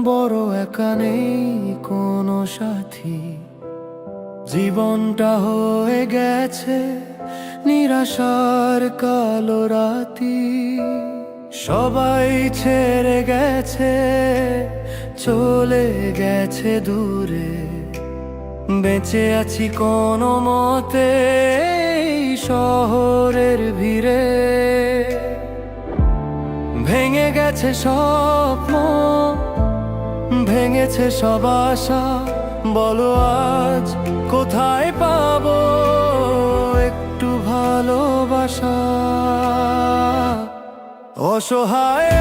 বড় একা নেই কোনো সাথী, জীবনটা হয়ে গেছে নিরাশার কালো রাতি। সবাই ছেড়ে গেছে, চলে গেছে দূরে, বেঁচে আছি কোনো মতে এই শহরের ভিড়ে। ভেঙে গেছে স্বপ্ন, ভেঙেছে সব আশা, বলো আজ কোথায় পাবো একটু ভালোবাসা। অসহায়